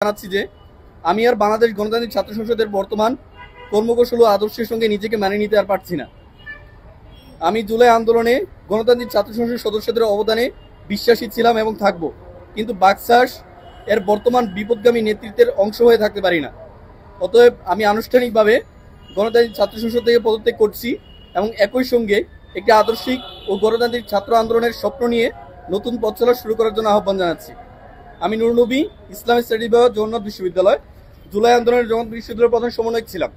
জানাচ্ছি যে আমি আর বাংলাদেশ গণতান্ত্রিক ছাত্র সংসদের বর্তমান কর্মকৌশল ও আদর্শের সঙ্গে নিজেকে মানিয়ে নিতে আর পারছি না। আমি জুলাই আন্দোলনে গণতান্ত্রিক ছাত্র সংসদ সদস্যদের অবদানে বিশ্বাসী ছিলাম এবং থাকব, কিন্তু বাকশাস এর বর্তমান বিপদগামী নেতৃত্বের অংশ হয়ে থাকতে পারি না। অতএব আমি আনুষ্ঠানিকভাবে গণতান্ত্রিক ছাত্র সংসদ থেকে পদত্যাগ করছি এবং একই সঙ্গে একটি আদর্শিক ও গণতান্ত্রিক ছাত্র আন্দোলনের স্বপ্ন নিয়ে নতুন পথ চলা শুরু করার জন্য আহ্বান জানাচ্ছি। আমি নুর নবী, ইসলামিক স্টাডি বিভাগ, জগন্নাথ বিশ্ববিদ্যালয়, জুলাই আন্দোলনের জগন্নাথ বিশ্ববিদ্যালয়ের প্রধান সমন্বয়ক ছিলাম।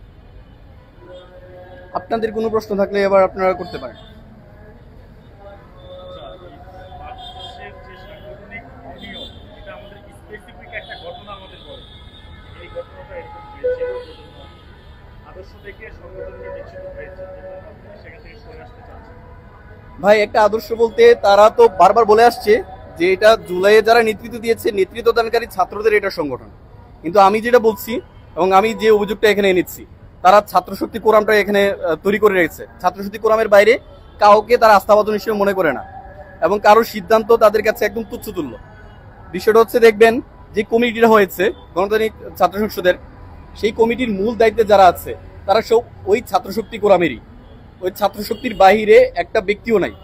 আপনাদের কোনো প্রশ্ন থাকলে এবার আপনারা করতে পারেন। ভাই, একটা আদর্শ বলতে তারা তো বারবার বলে আসছে যে এটা জুলাইয়ে যারা নেতৃত্ব দিয়েছে, নেতৃত্ব দানকারী ছাত্রদের এটা সংগঠন। কিন্তু আমি যেটা বলছি এবং আমি যে অভিযোগটা এখানে এনেছি, তারা ছাত্রশক্তি কোরামটা এখানে তৈরি করে রেখেছে। ছাত্রশক্তি কোরামের বাইরে কাউকে তারা আস্থাভাজন হিসেবে মনে করে না এবং কারোর সিদ্ধান্ত তাদের কাছে একদম তুচ্ছতুল্য। বিষয়টা হচ্ছে, দেখবেন যে কমিটিটা হয়েছে গণতান্ত্রিক ছাত্র সংসদের, সেই কমিটির মূল দায়িত্বে যারা আছে তারা সব ওই ছাত্রশক্তি কোরামেরই। ওই ছাত্রশক্তির বাহিরে একটা ব্যক্তিও নাই।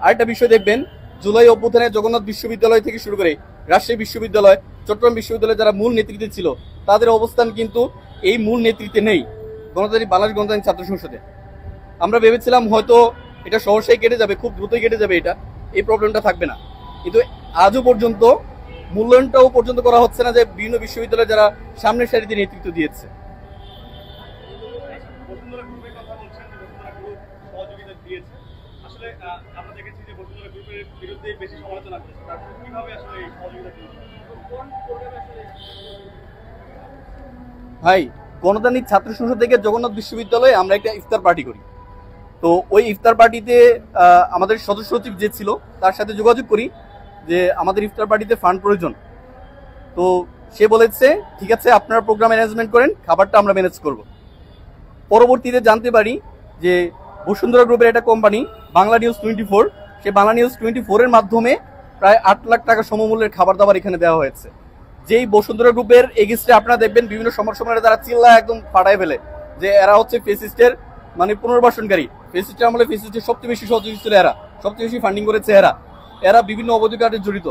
আরেকটা বিষয় দেখবেন, জুলাই অভ্যুত্থানে জগন্নাথ বিশ্ববিদ্যালয় থেকে শুরু করে রাজশাহী বিশ্ববিদ্যালয়, চট্টগ্রাম বিশ্ববিদ্যালয়ে যারা মূল নেতৃত্বে ছিল তাদের অবস্থান কিন্তু এই মূল নেতৃত্বে নেই গণতান্ত্রিক বাংলাদেশ গণতান্ত্রিক ছাত্র সংসদে। আমরা ভেবেছিলাম হয়তো এটা সহসাই কেটে যাবে, খুব দ্রুতই কেটে যাবে, এই প্রবলেমটা থাকবে না। কিন্তু আজও পর্যন্ত মূল্যায়নটাও পর্যন্ত করা হচ্ছে না যে বিভিন্ন বিশ্ববিদ্যালয়ে যারা সামনের সারিতে নেতৃত্ব দিয়েছে। ভাই, গণতান্ত্রিক ছাত্র সংসদ থেকে জগন্নাথ বিশ্ববিদ্যালয়ে আমরা একটা ইফতার পার্টি করি। তো ওই ইফতার পার্টিতে আমাদের সদস্য সচিব যে ছিল তার সাথে যোগাযোগ করি যে আমাদের ইফতার পার্টিতে ফান্ড প্রয়োজন। তো সে বলেছে ঠিক আছে, আপনারা প্রোগ্রাম ম্যানেজমেন্ট করেন, খাবারটা আমরা ম্যানেজ করব। পরবর্তীতে জানতে পারি যে বসুন্ধরা গ্রুপের একটা কোম্পানি বাংলা নিউজ 24, সে বাংলা নিউজ 24 এর মাধ্যমে প্রায় 8 লাখ টাকা সমমূল্যের খাবার দাবার এখানে দেওয়া হয়েছে। যেই বসুন্ধরা গ্রুপের এগেইনস্টে আপনারা দেখবেন বিভিন্ন সমর্থকরা তারা চিল্লা একদম ফাটায় ফেলে যে এরা হচ্ছে ফেসিস্টের মানে পুনর্বাসনকারী। ফেসিস্টের আমলে ফেসিস্টের সবচেয়ে বেশি সহযোগী ছিল এরা, সবচেয়ে বেশি ফান্ডিং করেছে এরা বিভিন্ন অবৈধ কাজে জড়িত,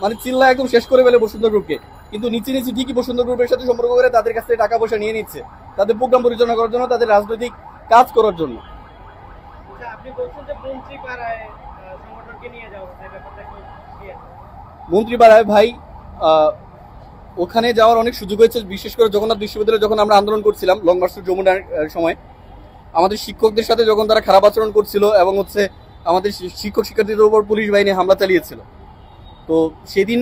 মানে চিল্লা একদম শেষ করে ফেলে বসুন্ধরা গ্রুপকে। কিন্তু নিচে নিচে ঠিকই বসুন্ধরা গ্রুপের সাথে সম্পর্ক করে তাদের কাছ থেকে টাকা পয়সা নিয়ে নিচ্ছে তাদের প্রোগ্রাম পরিচালনা করার জন্য, তাদের রাজনৈতিক কাজ করার জন্য। মন্ত্রীপাড়ায় ভাই ওখানে যাওয়ার অনেক সুযোগ হয়েছে, বিশেষ করে জগন্নাথ বিশ্ববিদ্যালয়ে যখন আমরা আন্দোলন করছিলাম লং মার্চ টু যমুনার সময়, আমাদের শিক্ষকদের সাথে যখন তারা খারাপ আচরণ করছিল এবং হচ্ছে আমাদের শিক্ষক শিক্ষার্থীদের উপর পুলিশ বাহিনী হামলা চালিয়েছিল, তো সেদিন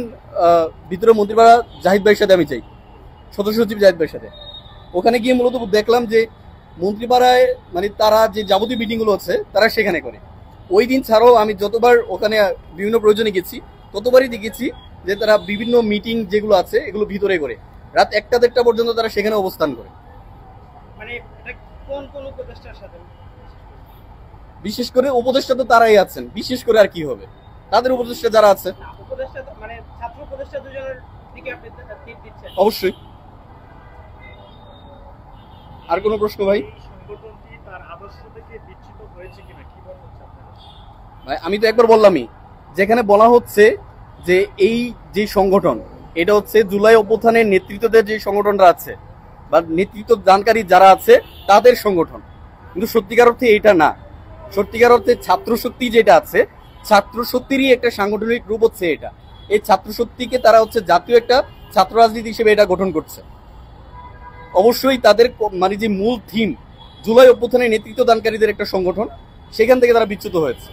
ভিতরে মন্ত্রীপাড়া জাহিদ ভাইয়ের সাথে আমি যাই, সদস্য সচিব জাহিদ ভাইয়ের সাথে। ওখানে গিয়ে মূলত দেখলাম যে মন্ত্রীপাড়ায় মানে তারা যে যাবতীয় মিটিংগুলো হচ্ছে তারা সেখানে করে। ওই দিন ছাড়াও আমি যতবার ওখানে বিভিন্ন প্রয়োজনে গেছি ততবারই দেখেছি যে তারা বিভিন্ন মিটিং যেগুলো আছে এগুলো ভিতরে করে রাত 1টা-1:30 পর্যন্ত তারা সেখানে অবস্থান করে। মানে বিশেষ করে উপদেষ্টা তো তারাই আছেন, বিশেষ করে আর কি হবে, তাদের উপদেষ্টা যারা আছে অবশ্যই। আর কোনো প্রশ্ন ভাই? আমি তো একবার বললামই, যেখানে বলা হচ্ছে যে এই যে সংগঠন এটা হচ্ছে জুলাই অভ্যুত্থানের নেতৃত্বদের যে সংগঠনরা আছে বা নেতৃত্ব দানকারী যারা আছে তাদের সংগঠন, কিন্তু সত্যিকার অর্থে এটা না। সত্যিকার অর্থে ছাত্রশক্তি যেটা আছে, ছাত্রশক্তিরই একটা সাংগঠনিক রূপ হচ্ছে এটা। এই ছাত্রশক্তিকে তারা হচ্ছে জাতীয় একটা ছাত্র রাজনীতি হিসেবে এটা গঠন করছে। অবশ্যই তাদের মানে যে মূল থিম জুলাই অভ্যুত্থানের নেতৃত্ব দানকারীদের একটা সংগঠন, সেখান থেকে তারা বিচ্যুত হয়েছে।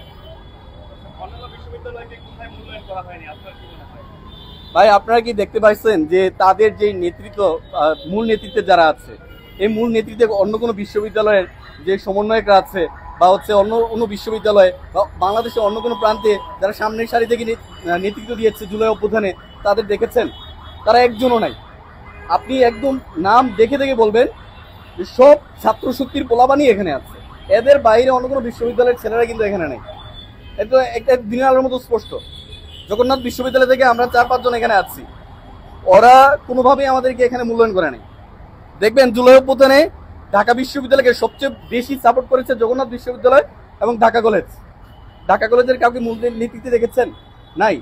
ভাই, আপনারা কি দেখতে পাইছেন যে তাদের যে নেতৃত্ব, মূল নেতৃত্বে যারা আছে, এই মূল নেতৃত্বে অন্য কোনো বিশ্ববিদ্যালয়ের যে সমন্বয়করা আছে বা হচ্ছে অন্য বিশ্ববিদ্যালয়ে বা বাংলাদেশের অন্য কোনো প্রান্তে যারা সামনের সারি থেকে নেতৃত্ব দিয়েছে জুলাই অভ্যুত্থানে, তাদের দেখেছেন? তারা একজনও নাই। আপনি একদম নাম দেখে দেখে বলবেন যে সব ছাত্রশক্তির পোলাবানই এখানে আছে, এদের বাইরে অন্য কোনো বিশ্ববিদ্যালয়ের ছেলেরা কিন্তু এখানে নেই। এটা একটা দিনের আলোর মতো স্পষ্ট। জগন্নাথ বিশ্ববিদ্যালয় থেকে আমরা 4-5 জন এখানে আছি, ওরা কোনোভাবেই আমাদেরকে এখানে মূল্যায়ন করে নাই। দেখবেন জুলাই অভ্যুত্থানে ঢাকা বিশ্ববিদ্যালয়কে সবচেয়ে বেশি সাপোর্ট করেছে জগন্নাথ বিশ্ববিদ্যালয় এবং ঢাকা কলেজ। ঢাকা কলেজের কাউকে মূলনীতিতে দেখেছেন? নাই।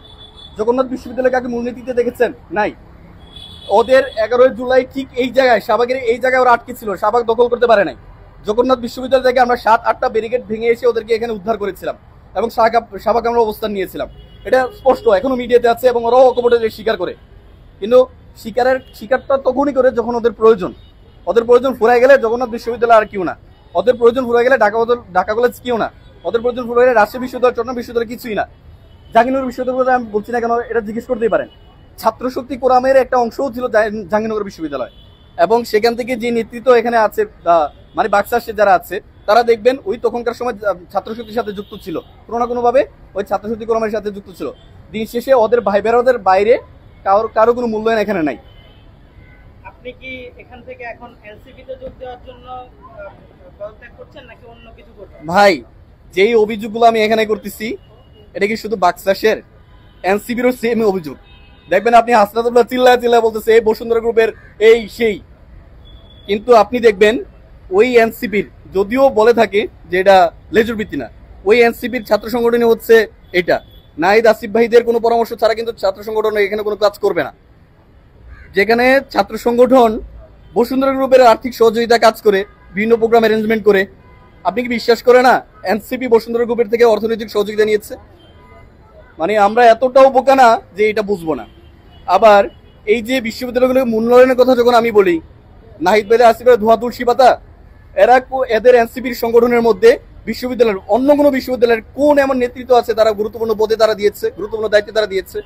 জগন্নাথ বিশ্ববিদ্যালয় কাউকে মূলনীতিতে দেখেছেন? নাই। ওদের 11 জুলাই ঠিক এই জায়গায়, শাহবাগের এই জায়গায় ওরা আটকে ছিল, শাহবাগ দখল করতে পারে নাই। জগন্নাথ বিশ্ববিদ্যালয় থেকে আমরা 7-8টা ব্যারিকেড ভেঙে এসে ওদেরকে এখানে উদ্ধার করেছিলাম এবং শাহবাগ আমরা অবস্থান নিয়েছিলাম। এটা স্পষ্ট, এখনো মিডিয়াতে আছে এবং ওরাও অকপটে স্বীকার করে। কিন্তু স্বীকারটা তখনই করে যখন ওদের প্রয়োজন। ওদের প্রয়োজন ফুরাই গেলে জগন্নাথ বিশ্ববিদ্যালয় আর কেউ না, ওদের প্রয়োজন ফুরাই গেলে ঢাকা কলেজ কেউ না, ওদের প্রয়োজন ফুরাই গেলে রাজশাহী বিশ্ববিদ্যালয়, চট্টগ্রাম বিশ্ববিদ্যালয় কিছুই না। জাহাঙ্গীরনগর বিশ্ববিদ্যালয় আমি বলছি না কেন, এটা জিজ্ঞেস করতেই পারেন। ছাত্র শক্তি কোরামের একটা অংশও ছিল জাহাঙ্গীরনগর বিশ্ববিদ্যালয়, এবং সেখান থেকে যে নেতৃত্ব এখানে আছে, মানে বাক্সাসে যারা আছে, তারা দেখবেন ওই তখনকার সময় ছাত্র শক্তির সাথে যুক্ত ছিল, কোনো না কোনো ভাবে ওই ছাত্র শক্তি কোরামের সাথে যুক্ত ছিল। দিন শেষে ওদের ভাই বেড়াদের বাইরে কারো কোনো মূল্যায়ন এখানে নাই। আপনি কি এখান থেকে এখন এনসিপিতে যোগ দেওয়ার জন্য পদত্যাগ করছেন নাকি অন্য কিছু করছেন? ভাই, যেই অভিযোগগুলো আমি এখানে করতেছি, এটা কি শুধু বাক্সাসের? এনসিপিরও সেম অভিযোগ। দেখবেন আপনি হাসনাতুল্লাহ চিল্লায় বলতেছে এই বসুন্ধরা গ্রুপের এই সেই, কিন্তু আপনি দেখবেন ওই এনসিপির যদিও বলে থাকে যে এটা লেজুর ভিত্তি না, ওই এনসিপির ছাত্র সংগঠনই হচ্ছে এটা। নাহিদ আসিফ ভাইদের কোনো পরামর্শ ছাড়া কিন্তু ছাত্র সংগঠন এখানে কোনো কাজ করবে না। যেখানে ছাত্র সংগঠন বসুন্ধরা গ্রুপের আর্থিক সহযোগিতা কাজ করে, বিভিন্ন প্রোগ্রাম অ্যারেঞ্জমেন্ট করে, আপনি কি বিশ্বাস করে না এনসিপি বসুন্ধরা গ্রুপের থেকে অর্থনৈতিক সহযোগিতা নিয়েছে? মানে আমরা এতটাও বোকা না যে এটা বুঝবো না। আবার এই যে বিশ্ববিদ্যালয়গুলোর মূল্যায়নের কথা যখন আমি বলি, নাহিদ ভাইদের আসিফ ভাইয়ের ধোয়া তুলসী পাতা, এদের এনসিপির সংগঠনের মধ্যে বিশ্ববিদ্যালয়ের অন্য কোনো বিশ্ববিদ্যালয়ের কোন এমন নেতৃত্ব আছে তারা গুরুত্বপূর্ণ পদে তারা দিয়েছে, গুরুত্বপূর্ণ দায়িত্বে তারা দিয়েছে?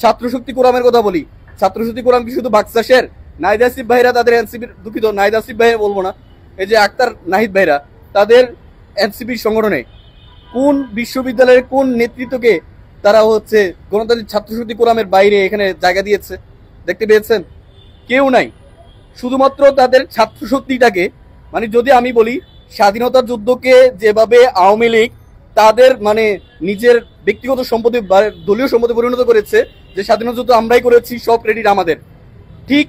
ছাত্র শক্তি কোরামের কথা বলি, ছাত্র শক্তি কোরাম কি শুধু বাক্সাসের? নাহিদ আসিফ ভাইরা তাদের এনসিপির, দুঃখিত নাহিদ আসিফ ভাই বলবো না, এই যে আক্তার নাহিদ ভাইরা তাদের এনসিপির সংগঠনে কোন বিশ্ববিদ্যালয়ের কোন নেতৃত্বকে তারা হচ্ছে গণতান্ত্রিক ছাত্র শক্তি কোরামের বাইরে এখানে জায়গা দিয়েছে? দেখতে পেয়েছেন? কেউ নাই। শুধুমাত্র তাদের ছাত্র শক্তিটাকে, মানে যদি আমি বলি স্বাধীনতার যুদ্ধকে যেভাবে আওয়ামী লীগ তাদের মানে নিজের ব্যক্তিগত সম্পত্তি, দলীয় সম্পত্তি পরিণত করেছে, যে স্বাধীনতা যুদ্ধ আমরাই করেছি, সব ক্রেডিট আমাদের, ঠিক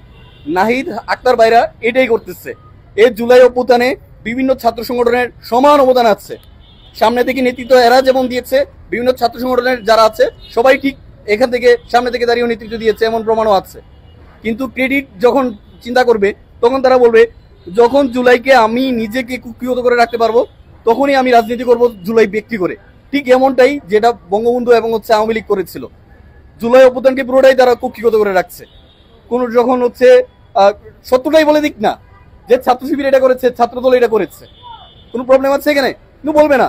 নাহিদ আক্তার ভাইরা এটাই করতেছে। এই জুলাই অভ্যুত্থানে বিভিন্ন ছাত্র সংগঠনের সমান অবদান আছে। সামনে থেকে নেতৃত্ব এরা যেমন দিয়েছে, বিভিন্ন ছাত্র সংগঠনের যারা আছে সবাই ঠিক এখান থেকে সামনে থেকে দাঁড়িয়ে নেতৃত্ব দিয়েছে, এমন প্রমাণও আছে। কিন্তু ক্রেডিট যখন চিন্তা করবে, তখন তারা বলবে যখন জুলাইকে আমি নিজেকে কুক্ষিগত করে রাখতে পারবো, তখনই আমি রাজনীতি করব জুলাই ব্যক্তি করে। ঠিক এমনটাই যেটা বঙ্গবন্ধু এবং হচ্ছে আওয়ামী লীগ করেছিল। জুলাই অভ্যুত্থানকে পুরোটাই তারা কুক্ষিগত করে রাখছে। কোন যখন হচ্ছে সত্যটাই বলে দিক না যে ছাত্র শিবির এটা করেছে, ছাত্র দল এটা করেছে, কোনো প্রবলেম আছে এখানে? কিন্তু বলবে না।